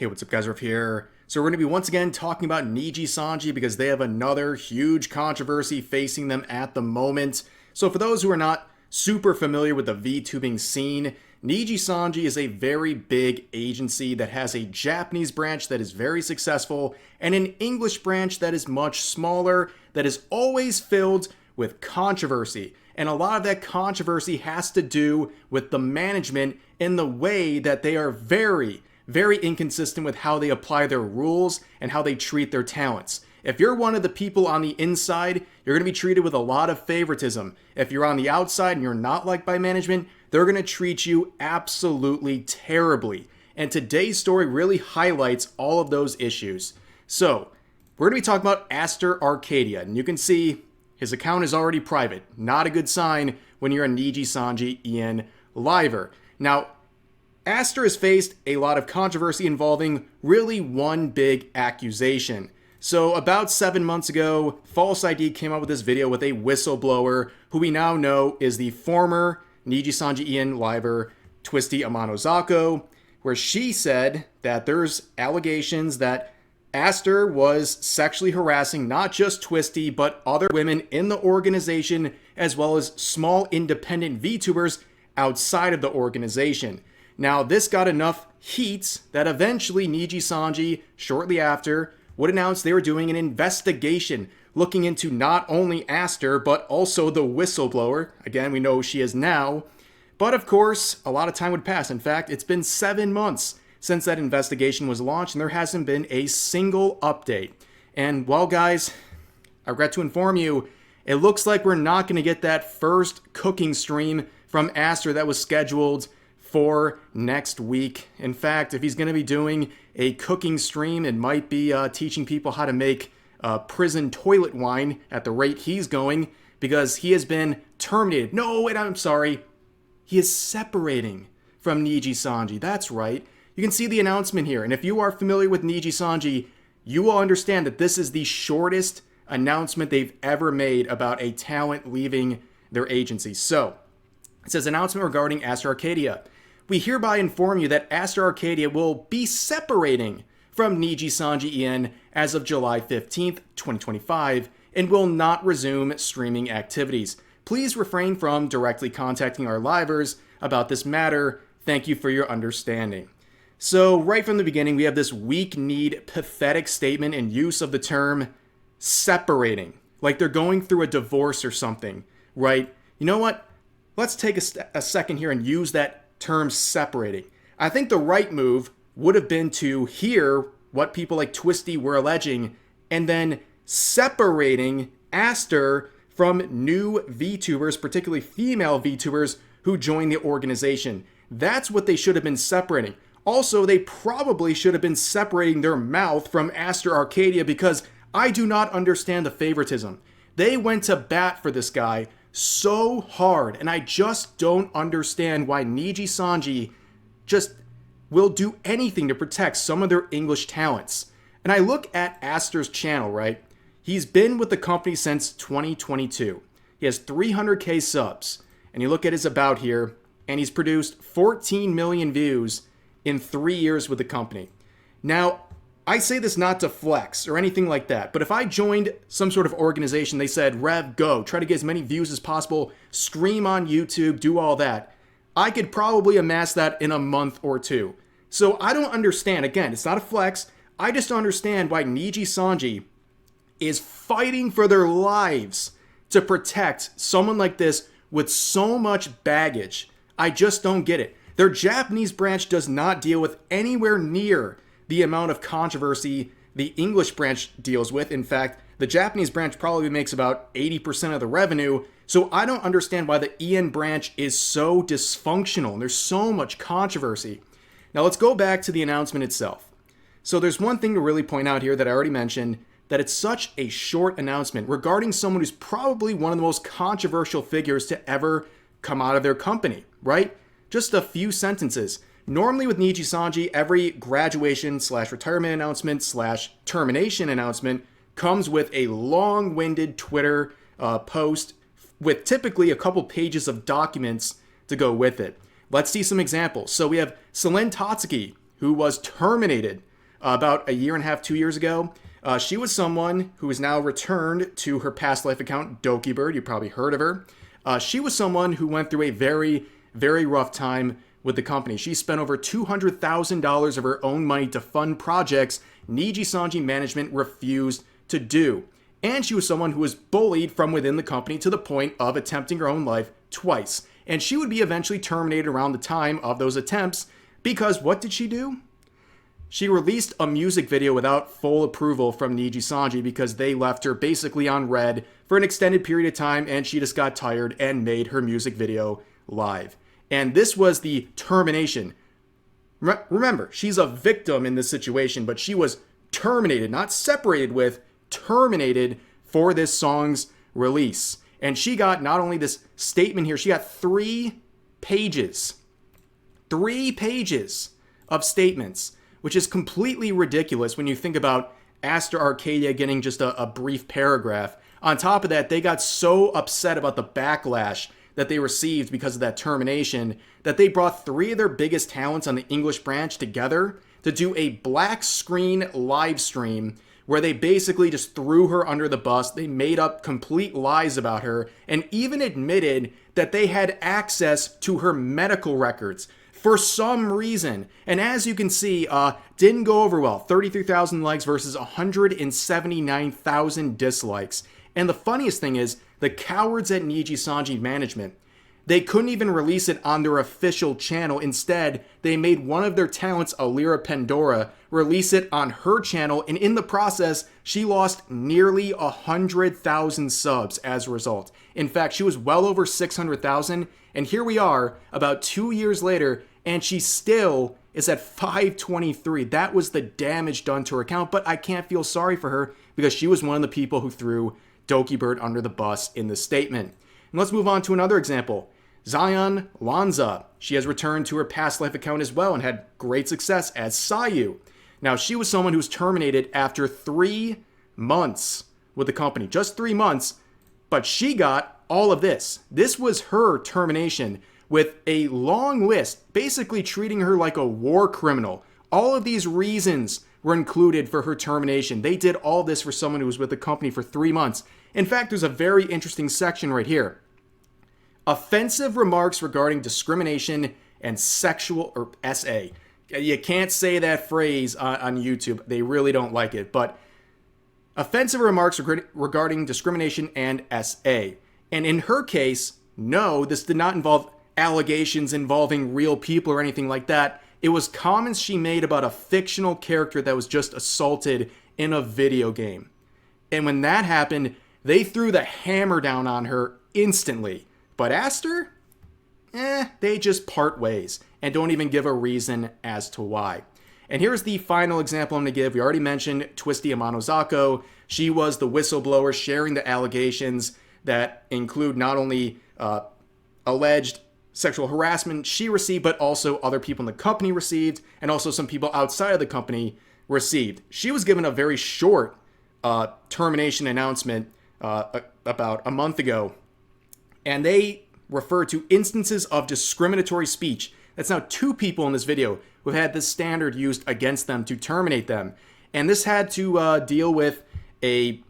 Hey, what's up guys, Ruff here. So we're going to be once again talking about Nijisanji because they have another huge controversy facing them at the moment. So for those who are not super familiar with the VTubing scene, Nijisanji is a very big agency that has a Japanese branch that is very successful and an English branch that is much smaller, that is always filled with controversy. And a lot of that controversy has to do with the management and the way that they are very inconsistent with how they apply their rules and how they treat their talents. If you're one of the people on the inside, you're going to be treated with a lot of favoritism. If you're on the outside and you're not liked by management, they're going to treat you absolutely terribly. And today's story really highlights all of those issues. So, we're going to be talking about Aster Arcadia, and you can see his account is already private. Not a good sign when you're a Nijisanji EN liver. Now, Aster has faced a lot of controversy involving really one big accusation. So about 7 months ago, False ID came out with this video with a whistleblower who we now know is the former Nijisanji EN liver, Twisty Amanozako, where she said that there's allegations that Aster was sexually harassing not just Twisty, but other women in the organization, as well as small independent VTubers outside of the organization. Now, this got enough heat that eventually Nijisanji, shortly after, would announce they were doing an investigation looking into not only Aster, but also the whistleblower. Again, we know who she is now. But of course, a lot of time would pass. In fact, it's been 7 months since that investigation was launched, and there hasn't been a single update. And well, guys, I regret to inform you, it looks like we're not going to get that first cooking stream from Aster that was scheduled for next week. In fact, if he's going to be doing a cooking stream, it might be teaching people how to make prison toilet wine at the rate he's going, because he has been terminated. No, wait, I'm sorry. He is separating from Nijisanji. That's right. You can see the announcement here. And if you are familiar with Nijisanji, you will understand that this is the shortest announcement they've ever made about a talent leaving their agency. So, it says, announcement regarding Aster Arcadia. We hereby inform you that Aster Arcadia will be separating from Nijisanji EN as of July 15th, 2025, and will not resume streaming activities. Please refrain from directly contacting our livers about this matter. Thank you for your understanding. So, right from the beginning, we have this weak-kneed, pathetic statement and use of the term separating. Like they're going through a divorce or something, right? You know what? Let's take a second here and use that term separating. I think the right move would have been to hear what people like Twisty were alleging and then separating Aster from new VTubers, particularly female VTubers who joined the organization. That's what they should have been separating. Also, they probably should have been separating their mouth from Aster Arcadia, because I do not understand the favoritism. They went to bat for this guy so hard, and I just don't understand why Nijisanji just will do anything to protect some of their English talents. And I look at Aster's channel, right? He's been with the company since 2022. He has 300k subs. And you look at his about here, and he's produced 14 million views in 3 years with the company. Now, I say this not to flex or anything like that, but if I joined some sort of organization, they said, Rev, go, try to get as many views as possible, stream on YouTube, do all that, I could probably amass that in a month or two. So I don't understand, again, it's not a flex, I just don't understand why Nijisanji is fighting for their lives to protect someone like this with so much baggage. I just don't get it. Their Japanese branch does not deal with anywhere near the amount of controversy the English branch deals with. In fact, the Japanese branch probably makes about 80% of the revenue. So I don't understand why the EN branch is so dysfunctional and there's so much controversy. Now let's go back to the announcement itself. So there's one thing to really point out here that I already mentioned, that it's such a short announcement regarding someone who's probably one of the most controversial figures to ever come out of their company, right? Just a few sentences. Normally with Nijisanji, every graduation/retirement announcement/termination announcement comes with a long-winded Twitter post with typically a couple pages of documents to go with it. Let's see some examples. So we have Selene Tatsuki, who was terminated about a year and a half, 2 years ago. She was someone who is now returned to her past life account, Dokibird. You probably heard of her. She was someone who went through a very, very rough time with the company. She spent over $200,000 of her own money to fund projects Nijisanji management refused to do. And she was someone who was bullied from within the company to the point of attempting her own life twice. And she would be eventually terminated around the time of those attempts because what did she do? She released a music video without full approval from Nijisanji because they left her basically on red for an extended period of time, and she just got tired and made her music video live. And this was the termination. Remember, she's a victim in this situation, but she was terminated, not separated with, terminated for this song's release. And she got not only this statement here, she got 3 pages. 3 pages of statements, which is completely ridiculous when you think about Aster Arcadia getting just a brief paragraph. On top of that, they got so upset about the backlash that they received because of that termination that they brought 3 of their biggest talents on the English branch together to do a black screen live stream where they basically just threw her under the bus. They made up complete lies about her and even admitted that they had access to her medical records for some reason. And as you can see, didn't go over well. 33,000 likes versus 179,000 dislikes. And the funniest thing is, the cowards at Nijisanji management, they couldn't even release it on their official channel. Instead, they made one of their talents, Alira Pandora, release it on her channel. And in the process, she lost nearly 100,000 subs as a result. In fact, she was well over 600,000. And here we are about 2 years later, and she still is at 523. That was the damage done to her account, but I can't feel sorry for her because she was one of the people who threw Dokibird under the bus in this statement. And let's move on to another example. Zion Lanza. She has returned to her past life account as well and had great success as Sayu. Now, she was someone who was terminated after 3 months with the company. Just 3 months, but she got all of this. This was her termination with a long list, basically treating her like a war criminal. All of these reasons were included for her termination. They did all this for someone who was with the company for 3 months. In fact, there's a very interesting section right here. Offensive remarks regarding discrimination and sexual, or SA. You can't say that phrase on YouTube. They really don't like it. But offensive remarks regarding discrimination and SA. And in her case, no, this did not involve allegations involving real people or anything like that. It was comments she made about a fictional character that was just assaulted in a video game. And when that happened, they threw the hammer down on her instantly. But Aster? They just part ways and don't even give a reason as to why. And here's the final example I'm going to give. We already mentioned Twisty Amanozako. She was the whistleblower sharing the allegations that include not only alleged sexual harassment she received, but also other people in the company received, and also some people outside of the company received. She was given a very short termination announcement about a month ago, and they refer to instances of discriminatory speech. That's now 2 people in this video who have had this standard used against them to terminate them. And this had to deal with a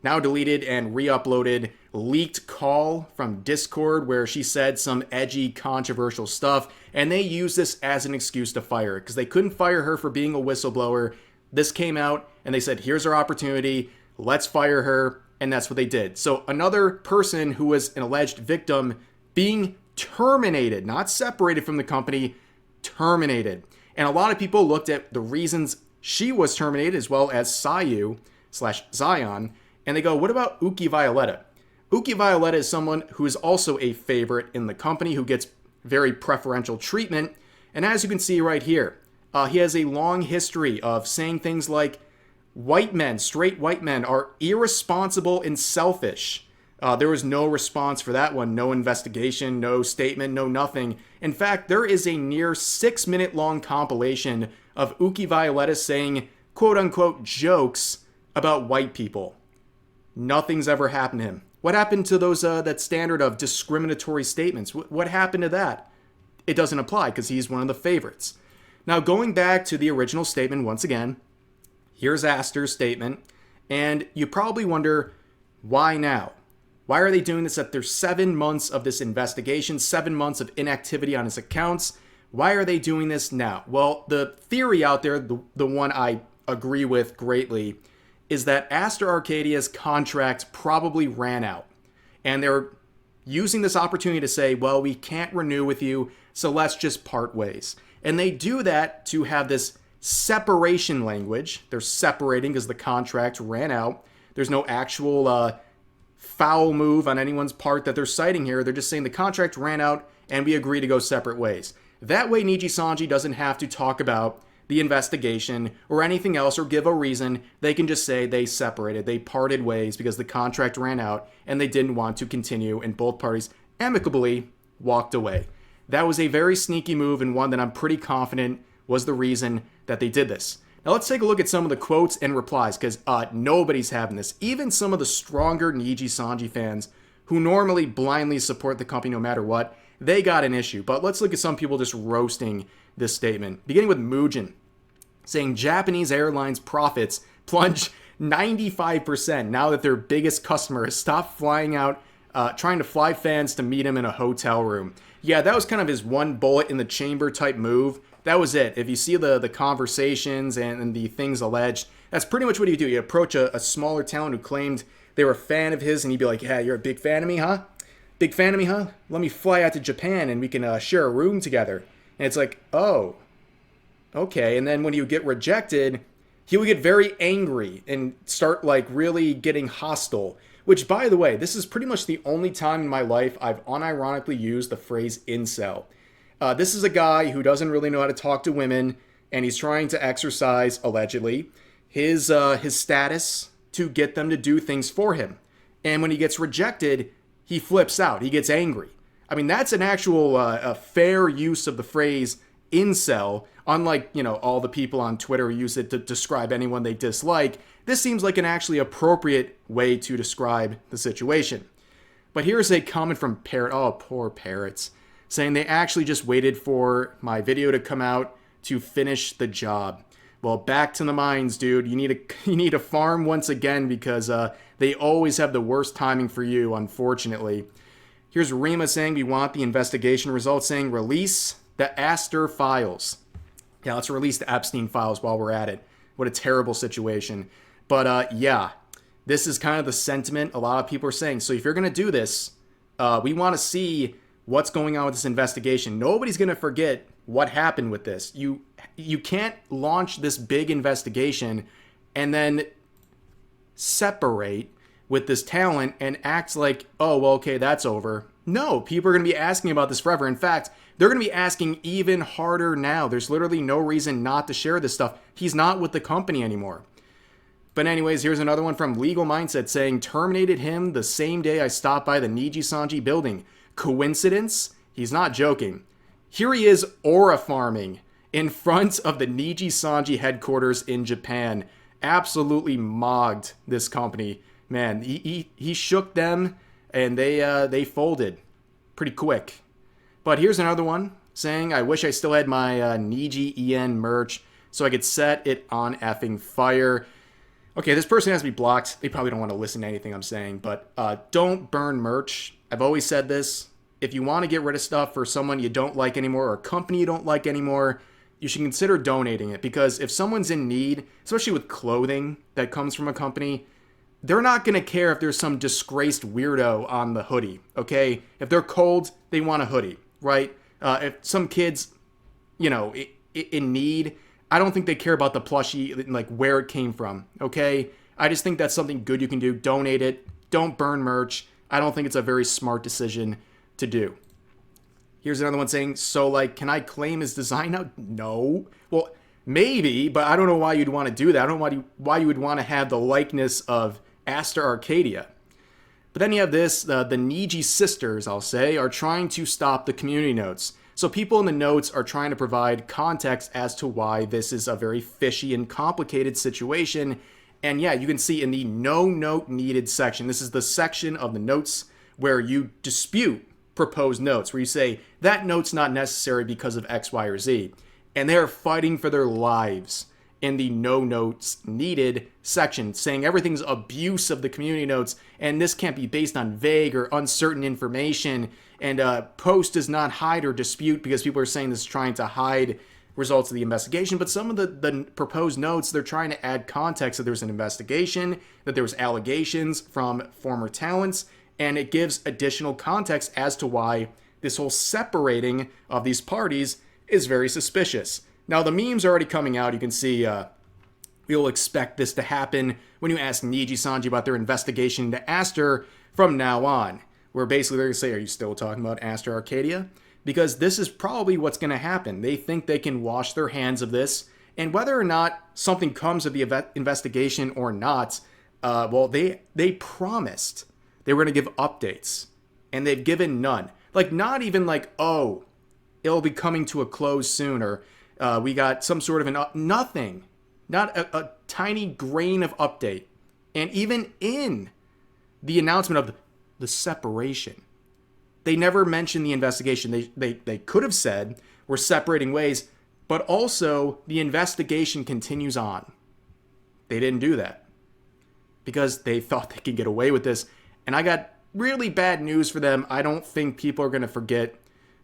now deleted and re-uploaded leaked call from Discord where she said some edgy, controversial stuff, and they used this as an excuse to fire her because they couldn't fire her for being a whistleblower. This came out, and they said, here's our opportunity, let's fire her, and that's what they did. So another person who was an alleged victim being terminated, not separated from the company, terminated. And a lot of people looked at the reasons she was terminated as well as Sayu/Zion, and they go, what about Uki Violetta? Uki Violetta is someone who is also a favorite in the company who gets very preferential treatment. And as you can see right here, he has a long history of saying things like, white men, straight white men, are irresponsible and selfish. There was no response for that one, no investigation, no statement, no nothing. In fact, there is a near 6-minute long compilation of Uki Violetta saying, quote unquote, jokes about white people. Nothing's ever happened to him. What happened to those that standard of discriminatory statements? What happened to that? It doesn't apply because he's one of the favorites. Now, going back to the original statement once again, here's Aster's statement, and you probably wonder, why now? Why are they doing this after 7 months of this investigation, 7 months of inactivity on his accounts? Why are they doing this now? Well, the theory out there, the one I agree with greatly, is that Aster Arcadia's contract probably ran out. And they're using this opportunity to say, well, we can't renew with you, so let's just part ways. And they do that to have this separation language. They're separating because the contract ran out. There's no actual foul move on anyone's part that they're citing here. They're just saying the contract ran out and we agree to go separate ways. That way, Nijisanji doesn't have to talk about the investigation or anything else or give a reason. They can just say they separated, they parted ways because the contract ran out and they didn't want to continue, and both parties amicably walked away. That was a very sneaky move, and one that I'm pretty confident was the reason that they did this. Now let's take a look at some of the quotes and replies, because nobody's having this. Even some of the stronger Nijisanji fans who normally blindly support the company no matter what, they got an issue. But let's look at some people just roasting this statement. Beginning with Mujin, saying Japanese airlines profits plunge 95% now that their biggest customer has stopped flying out, trying to fly fans to meet him in a hotel room. Yeah, that was kind of his one bullet in the chamber type move. That was it. If you see the conversations and the things alleged, that's pretty much what you do. You approach a smaller talent who claimed they were a fan of his, and you'd be like, yeah, you're a big fan of me, huh? Big fan of me, huh? Let me fly out to Japan and we can share a room together. And it's like, oh, okay. And then when you get rejected, he would get very angry and start like really getting hostile. Which, by the way, this is pretty much the only time in my life I've unironically used the phrase incel. This is a guy who doesn't really know how to talk to women, and he's trying to exercise, allegedly, his status to get them to do things for him. And when he gets rejected, he flips out. He gets angry. I mean, that's an actual a fair use of the phrase incel, unlike, all the people on Twitter who use it to describe anyone they dislike. This seems like an actually appropriate way to describe the situation. But here's a comment from Parrot. Oh, poor Parrots. Saying they actually just waited for my video to come out to finish the job. Well, back to the mines, dude. You need to farm once again because they always have the worst timing for you, unfortunately. Here's Rima saying we want the investigation results, saying release the Aster files. Yeah, let's release the Epstein files while we're at it. What a terrible situation. But yeah, this is kind of the sentiment a lot of people are saying. So if you're going to do this, we want to see what's going on with this investigation. Nobody's going to forget what happened with this. You can't launch this big investigation and then separate with this talent and act like, oh, well, okay, that's over. No, people are going to be asking about this forever. In fact, they're going to be asking even harder now. There's literally no reason not to share this stuff. He's not with the company anymore. But anyways, here's another one from Legal Mindset saying, terminated him the same day I stopped by the Nijisanji building. Coincidence? He's not joking. Here he is aura farming in front of the Nijisanji headquarters in Japan. Absolutely mogged this company. Man, he shook them and they folded pretty quick. But here's another one saying, I wish I still had my Niji EN merch so I could set it on effing fire. Okay, this person has to be blocked. They probably don't want to listen to anything I'm saying, but don't burn merch. I've always said this. If you want to get rid of stuff for someone you don't like anymore or a company you don't like anymore, you should consider donating it, because if someone's in need, especially with clothing that comes from a company, they're not going to care if there's some disgraced weirdo on the hoodie, okay? If they're cold, they want a hoodie, right? If some kid's, in need, I don't think they care about the plushie, like where it came from, okay? I just think that's something good you can do. Donate it. Don't burn merch. I don't think it's a very smart decision to do. Here's another one saying, so like, can I claim his design now? No. Well, maybe, but I don't know why you'd want to do that. I don't know why you would want to have the likeness of Aster Arcadia. But then you have this, the Niji sisters, I'll say, are trying to stop the community notes. So people in the notes are trying to provide context as to why this is a very fishy and complicated situation. And yeah, you can see in the no note needed section, this is the section of the notes where you dispute proposed notes, where you say that note's not necessary because of X, Y, or Z. and they are fighting for their lives in the no notes needed section, saying everything's abuse of the community notes, and this can't be based on vague or uncertain information, and post does not hide or dispute, because people are saying this is trying to hide results of the investigation. But some of the proposed notes, they're trying to add context that there's an investigation, that there was allegations from former talents, and it gives additional context as to why this whole separating of these parties is very suspicious. Now, the memes are already coming out. You can see we'll expect this to happen when you ask Nijisanji about their investigation into Aster from now on, where basically they're going to say, are you still talking about Aster Arcadia? Because this is probably what's going to happen. They think they can wash their hands of this, and whether or not something comes of the investigation or not, well, they promised they were going to give updates, and they've given none. Like, not even like, oh, it'll be coming to a close soon, or we got some sort of nothing. Not a tiny grain of update. And even in the announcement of the separation, they never mentioned the investigation. They could have said, we're separating ways, but also the investigation continues on. They didn't do that because they thought they could get away with this. And I got really bad news for them. I don't think people are going to forget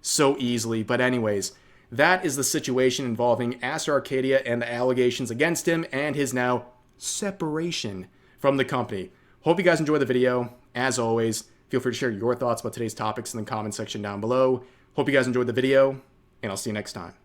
so easily. But anyways, that is the situation involving Aster Arcadia and the allegations against him and his now separation from the company. Hope you guys enjoyed the video. As always, feel free to share your thoughts about today's topics in the comment section down below. Hope you guys enjoyed the video, and I'll see you next time.